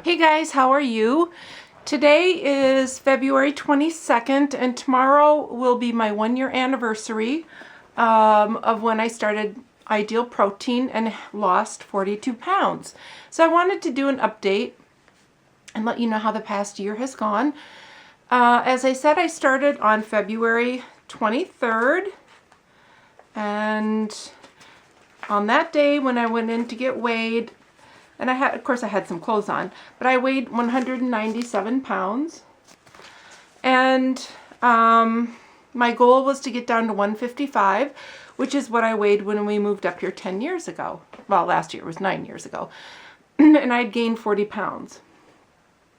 Hey guys, how are you? Today is February 22nd and tomorrow will be my 1-year anniversary of when I started Ideal Protein and lost 42 pounds. So I wanted to do an update and let you know how the past year has gone. As I said, I started on February 23rd, and on that day when I went in to get weighed, and of course I had some clothes on, but I weighed 197 pounds. And my goal was to get down to 155, which is what I weighed when we moved up here 10 years ago. Well, last year was 9 years ago. And I'd gained 40 pounds.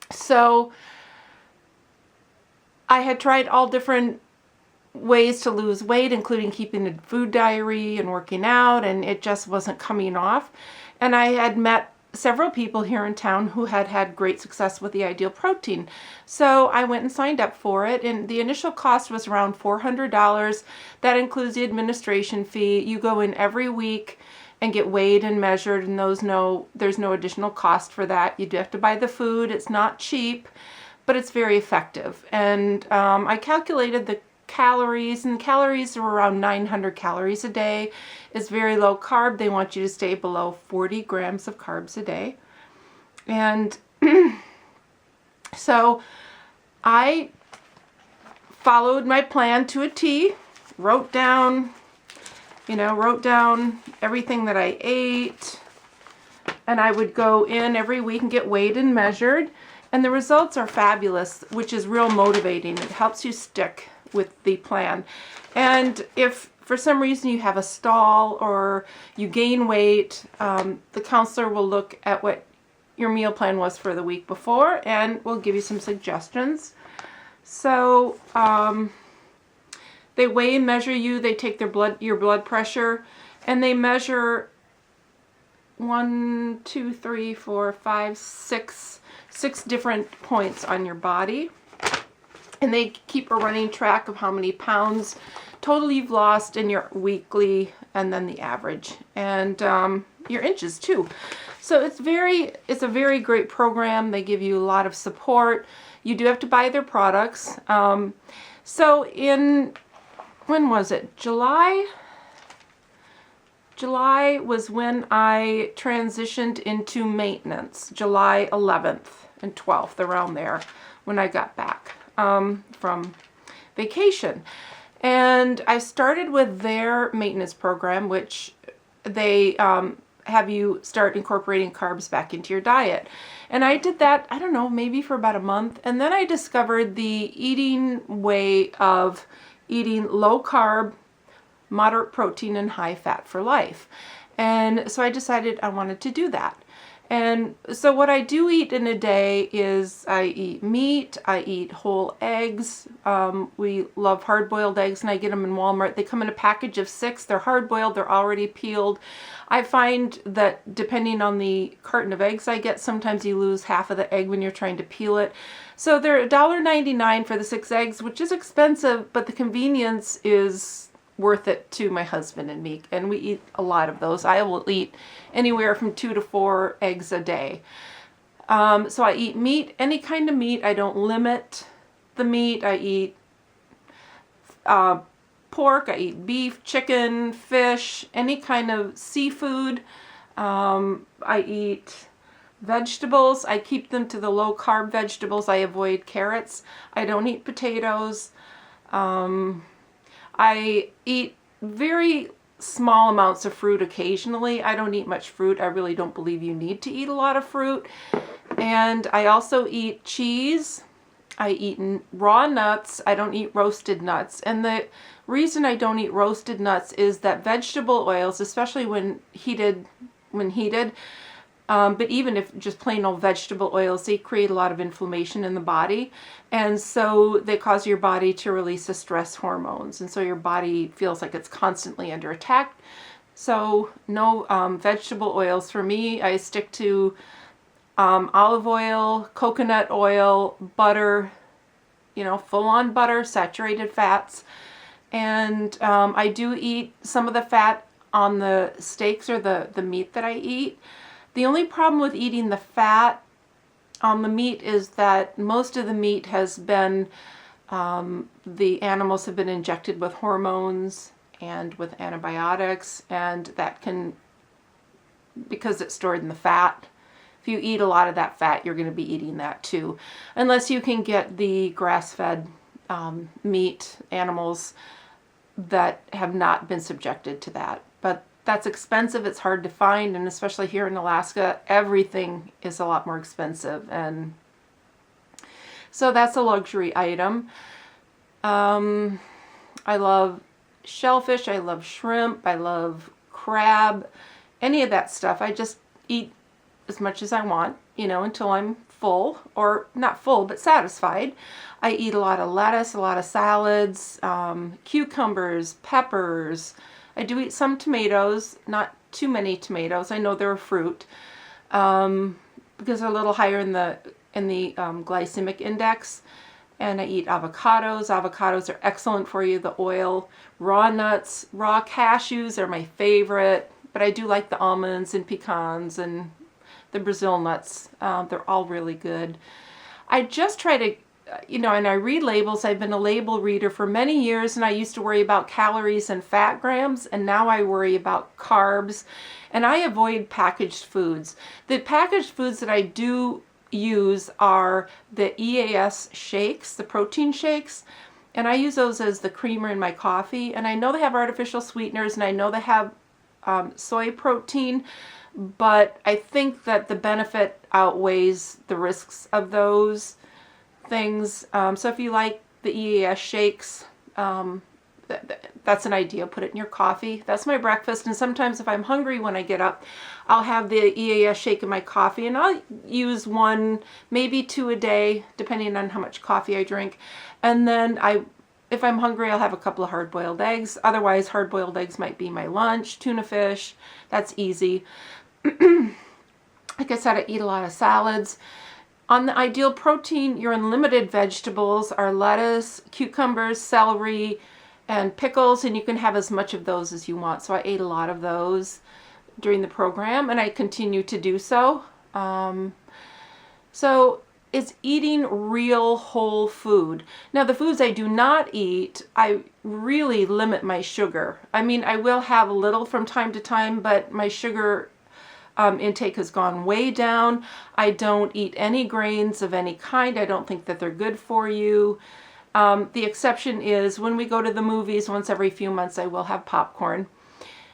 So I had tried all different ways to lose weight, including keeping a food diary and working out, and it just wasn't coming off. And I had met several people here in town who had had great success with the Ideal Protein. So I went and signed up for it, and the initial cost was around $400. That includes the administration fee. You go in every week and get weighed and measured, and there's no additional cost for that. You do have to buy the food. It's not cheap, but it's very effective. And I calculated the calories, and calories are around 900 calories a day. It's very low carb. They want you to stay below 40 grams of carbs a day. And so I followed my plan to a T, wrote down everything that I ate, and I would go in every week and get weighed and measured, and the results are fabulous, which is real motivating. It helps you stick with the plan. And if for some reason you have a stall or you gain weight, the counselor will look at what your meal plan was for the week before and will give you some suggestions. So they weigh and measure you, they take your blood pressure, and they measure 6 different points on your body. And they keep a running track of how many pounds total you've lost in your weekly, and then the average, and your inches too. So it's a very great program. They give you a lot of support. You do have to buy their products. So when was it? July was when I transitioned into maintenance. July 11th and 12th, around there, when I got back from vacation. And I started with their maintenance program, which they have you start incorporating carbs back into your diet. And I did that, I don't know, maybe for about a month. And then I discovered the eating way of eating low carb, moderate protein, and high fat for life. And so I decided I wanted to do that. And so what I do eat in a day is I eat meat, I eat whole eggs. We love hard-boiled eggs, and I get them in Walmart. They come in a package of 6. They're hard-boiled, they're already peeled. I find that depending on the carton of eggs I get, sometimes you lose half of the egg when you're trying to peel it. So they're $1.99 for the 6 eggs, which is expensive, but the convenience is worth it to my husband and me, and we eat a lot of those. I will eat anywhere from 2 to 4 eggs a day. So I eat meat, any kind of meat. I don't limit the meat. I eat pork, I eat beef, chicken, fish, any kind of seafood. I eat vegetables. I keep them to the low carb vegetables. I avoid carrots. I don't eat potatoes. I eat very small amounts of fruit occasionally. I don't eat much fruit. I really don't believe you need to eat a lot of fruit. And I also eat cheese. I eat raw nuts. I don't eat roasted nuts. And the reason I don't eat roasted nuts is that vegetable oils, especially when heated, but even if just plain old vegetable oils, they create a lot of inflammation in the body. And so they cause your body to release the stress hormones. And so your body feels like it's constantly under attack. So no vegetable oils for me. I stick to olive oil, coconut oil, butter, full-on butter, saturated fats. And I do eat some of the fat on the steaks or the meat that I eat. The only problem with eating the fat on the meat is that most of the meat has been, the animals have been injected with hormones and with antibiotics, and that can, because it's stored in the fat, if you eat a lot of that fat, you're going to be eating that too. Unless you can get the grass-fed meat animals that have not been subjected to that. But that's expensive, it's hard to find, and especially here in Alaska, everything is a lot more expensive. And so that's a luxury item. I love shellfish, I love shrimp, I love crab, any of that stuff. I just eat as much as I want, you know, until I'm full, or not full, but satisfied. I eat a lot of lettuce, a lot of salads, cucumbers, peppers. I do eat some tomatoes, not too many tomatoes. I know they're a fruit, because they're a little higher in the glycemic index. And I eat avocados. Avocados are excellent for you. The oil, raw nuts, raw cashews are my favorite. But I do like the almonds and pecans and the Brazil nuts. They're all really good. I just try to, you know, and I read labels. I've been a label reader for many years, and I used to worry about calories and fat grams, and now I worry about carbs, and I avoid packaged foods. The packaged foods that I do use are the EAS shakes, the protein shakes, and I use those as the creamer in my coffee. And I know they have artificial sweeteners, and I know they have soy protein, but I think that the benefit outweighs the risks of those things. So if you like the EAS shakes, that's an idea. Put it in your coffee. That's my breakfast. And sometimes if I'm hungry when I get up, I'll have the EAS shake in my coffee, and I'll use one, maybe two a day, depending on how much coffee I drink. And then if I'm hungry, I'll have a couple of hard-boiled eggs. Otherwise, hard-boiled eggs might be my lunch. Tuna fish, that's easy. Like I said, I eat a lot of salads. On the ideal protein, your unlimited vegetables are lettuce, cucumbers, celery, and pickles, and you can have as much of those as you want. So I ate a lot of those during the program, and I continue to do so. So it's eating real whole food. Now, the foods I do not eat, I really limit my sugar. I mean, I will have a little from time to time, but my sugar intake has gone way down. I don't eat any grains of any kind. I don't think that they're good for you. The exception is when we go to the movies once every few months, I will have popcorn.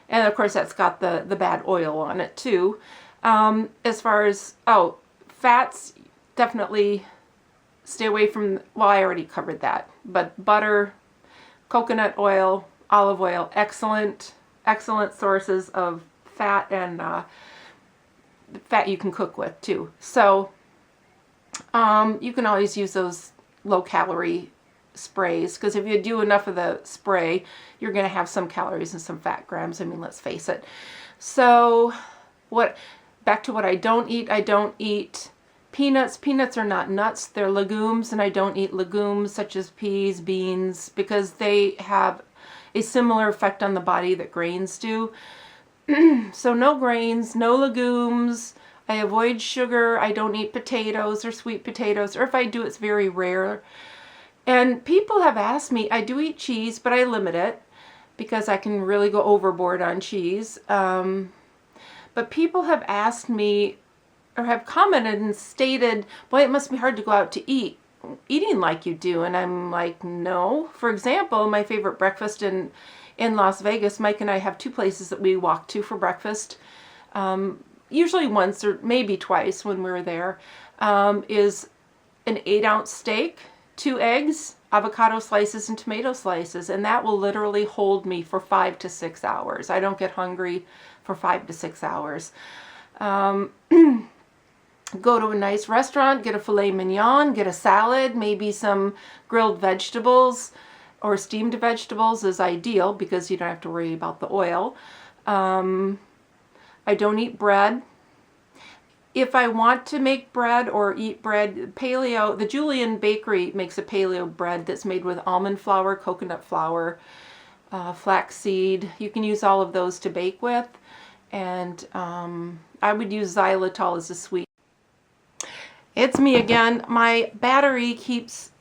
And of course, that's got the bad oil on it too. As far as, fats, definitely stay away from, well, I already covered that. But butter, coconut oil, olive oil, excellent sources of fat, and fat you can cook with too. So you can always use those low-calorie sprays, because if you do enough of the spray, you're going to have some calories and some fat grams. I mean, let's face it. So back to what I don't eat. I don't eat peanuts. Peanuts are not nuts, they're legumes, and I don't eat legumes such as peas, beans, because they have a similar effect on the body that grains do. So no grains, no legumes. I avoid sugar. I don't eat potatoes or sweet potatoes, or if I do, it's very rare. And people have asked me, I do eat cheese, but I limit it because I can really go overboard on cheese. But people have asked me, or have commented and stated, boy, it must be hard to go out to eating like you do. And I'm like, no. For example, my favorite breakfast in Las Vegas, Mike and I have two places that we walk to for breakfast. Usually once or maybe twice when we were there, is an 8-ounce steak, 2 eggs, avocado slices, and tomato slices. And that will literally hold me for 5 to 6 hours. I don't get hungry for 5 to 6 hours. Go to a nice restaurant, get a filet mignon, get a salad, maybe some grilled vegetables or steamed vegetables is ideal because you don't have to worry about the oil. I don't eat bread. If I want to make bread or eat bread, paleo, the Julian Bakery makes a paleo bread that's made with almond flour, coconut flour, flaxseed. You can use all of those to bake with. And I would use xylitol as a sweet. It's me again. My battery keeps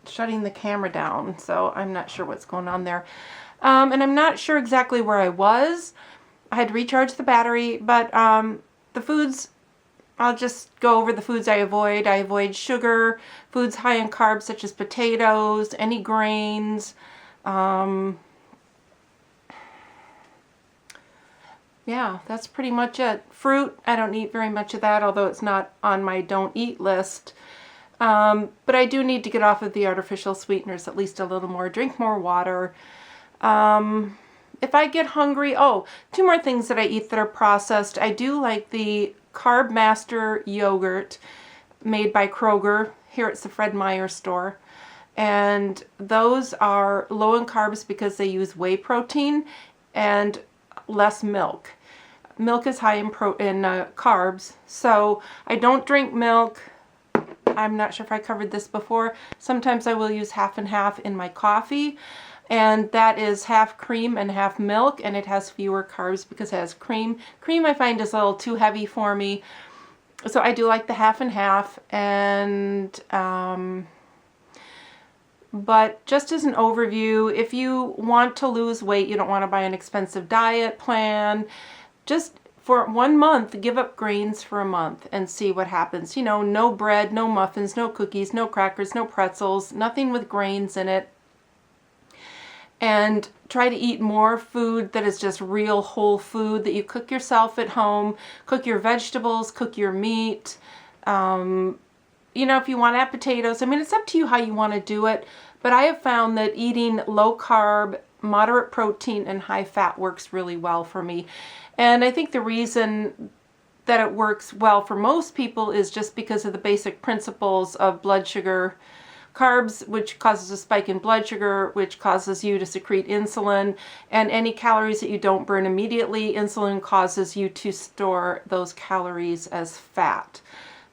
shutting the camera down, so I'm not sure what's going on there. And I'm not sure exactly where I was. I had recharged the battery, but the foods, I'll just go over the foods I avoid. I avoid sugar, foods high in carbs such as potatoes, any grains. Yeah, that's pretty much it. Fruit, I don't eat very much of that, although it's not on my don't eat list. But I do need to get off of the artificial sweeteners at least a little more. Drink more water. If I get hungry, oh, two more things that I eat that are processed. I do like the Carb Master yogurt made by Kroger. Here it's the Fred Meyer store. And those are low in carbs because they use whey protein and less milk. Milk is high in carbs, so I don't drink milk. I'm not sure if I covered this before. Sometimes I will use half and half in my coffee, and that is half cream and half milk, and it has fewer carbs because it has cream. Cream I find is a little too heavy for me, so I do like the half and half. And but just as an overview, if you want to lose weight, you don't want to buy an expensive diet plan, just for 1 month, give up grains for a month and see what happens. You know, no bread, no muffins, no cookies, no crackers, no pretzels, nothing with grains in it. And try to eat more food that is just real whole food that you cook yourself at home. Cook your vegetables, cook your meat. You know, if you want to add potatoes, I mean, it's up to you how you want to do it. But I have found that eating low carb, moderate protein, and high fat works really well for me. And I think the reason that it works well for most people is just because of the basic principles of blood sugar. Carbs, which causes a spike in blood sugar, which causes you to secrete insulin, and any calories that you don't burn immediately, insulin causes you to store those calories as fat.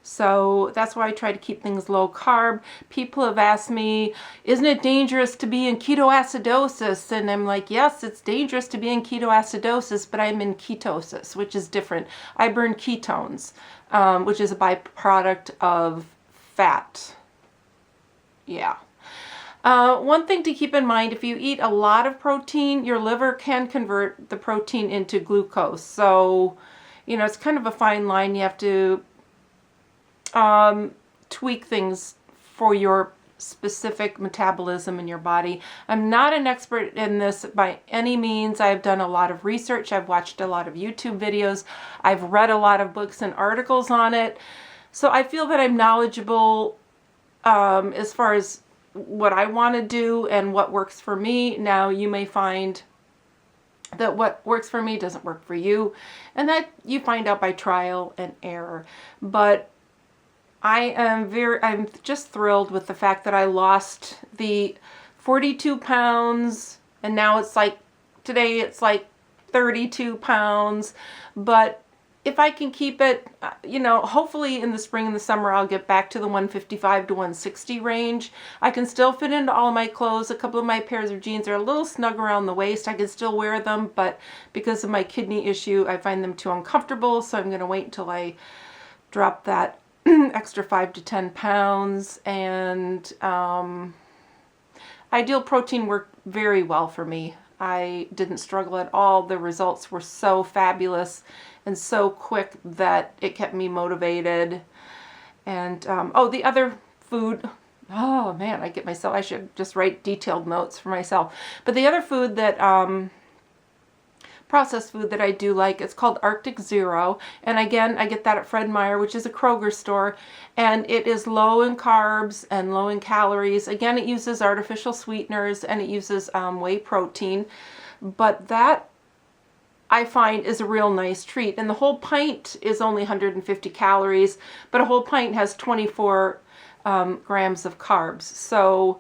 So that's why I try to keep things low carb. People have asked me, isn't it dangerous to be in ketoacidosis? And I'm like, yes, it's dangerous to be in ketoacidosis, but I'm in ketosis, which is different. I burn ketones, which is a byproduct of fat. Yeah. One thing to keep in mind, if you eat a lot of protein, your liver can convert the protein into glucose. So, you know, it's kind of a fine line. You have to tweak things for your specific metabolism in your body. I'm not an expert in this by any means. I've done a lot of research. I've watched a lot of YouTube videos. I've read a lot of books and articles on it. So I feel that I'm knowledgeable as far as what I want to do and what works for me. Now, you may find that what works for me doesn't work for you, and that you find out by trial and error. But I'm just thrilled with the fact that I lost the 42 pounds, and now it's like, today it's like 32 pounds. But if I can keep it, you know, hopefully in the spring and the summer, I'll get back to the 155 to 160 range. I can still fit into all my clothes. A couple of my pairs of jeans are a little snug around the waist. I can still wear them, but because of my kidney issue, I find them too uncomfortable. So I'm going to wait until I drop that extra 5 to 10 pounds. And Ideal Protein worked very well for me. I didn't struggle at all. The results were so fabulous and so quick that it kept me motivated. And oh, the other food, oh man, I should just write detailed notes for myself. But the other food that processed food that I do like, it's called Arctic Zero, and again, I get that at Fred Meyer, which is a Kroger store, and it is low in carbs and low in calories. Again, it uses artificial sweeteners and it uses whey protein, but that I find is a real nice treat. And the whole pint is only 150 calories, but a whole pint has 24 grams of carbs. So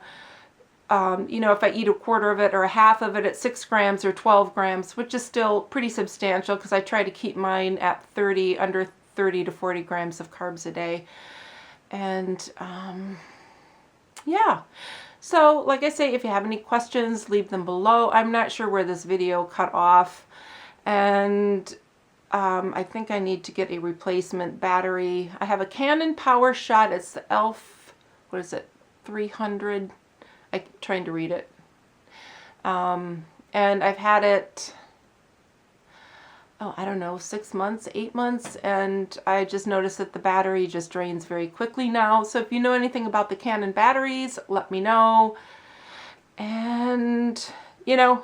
you know, if I eat a quarter of it or a half of it at 6 grams or 12 grams, which is still pretty substantial because I try to keep mine at under 30 to 40 grams of carbs a day. And yeah, so like I say, if you have any questions, leave them below. I'm not sure where this video cut off, and I think I need to get a replacement battery. I have a Canon Power Shot. It's the ELF, what is it, 300? I'm trying to read it. And I've had it, oh, I don't know, 6 months, 8 months, and I just noticed that the battery just drains very quickly now. So if you know anything about the Canon batteries, let me know. And, you know,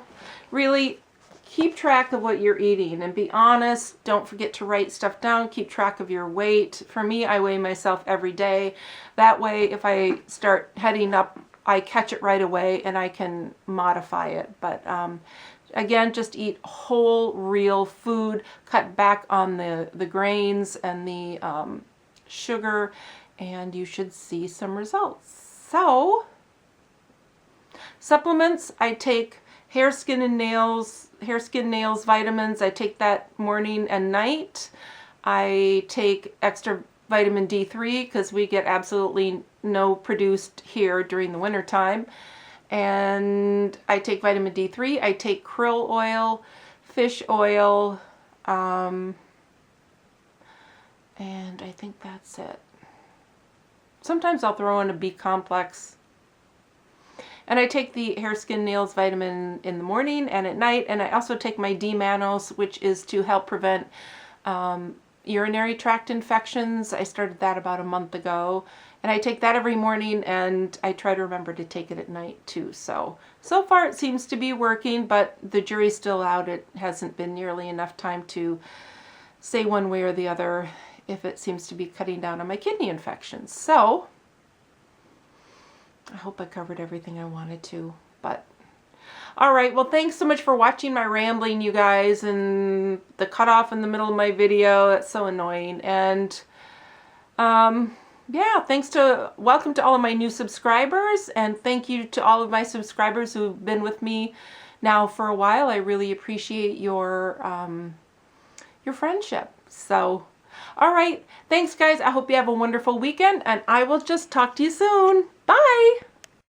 really keep track of what you're eating and be honest. Don't forget to write stuff down. Keep track of your weight. For me, I weigh myself every day. That way, if I start heading up, I catch it right away and I can modify it. But again, just eat whole, real food. Cut back on the grains and the sugar, and you should see some results. So, supplements, I take hair, skin, and nails vitamins. I take that morning and night. I take extra vitamin D3 because we get absolutely no produced here during the winter time. And I take vitamin D3. I take krill oil, fish oil, and I think that's it. Sometimes I'll throw in a B complex. And I take the hair, skin, nails vitamin in the morning and at night. And I also take my D-mannose, which is to help prevent urinary tract infections. I started that about a month ago. And I take that every morning, and I try to remember to take it at night too. So far it seems to be working, but the jury's still out. It hasn't been nearly enough time to say one way or the other if it seems to be cutting down on my kidney infections. So I hope I covered everything I wanted to, but all right. Well, thanks so much for watching my rambling, you guys, and the cutoff in the middle of my video. That's so annoying. And yeah, welcome to all of my new subscribers, and thank you to all of my subscribers who've been with me now for a while. I really appreciate your friendship. So, all right. Thanks, guys. I hope you have a wonderful weekend, and I will just talk to you soon. Bye.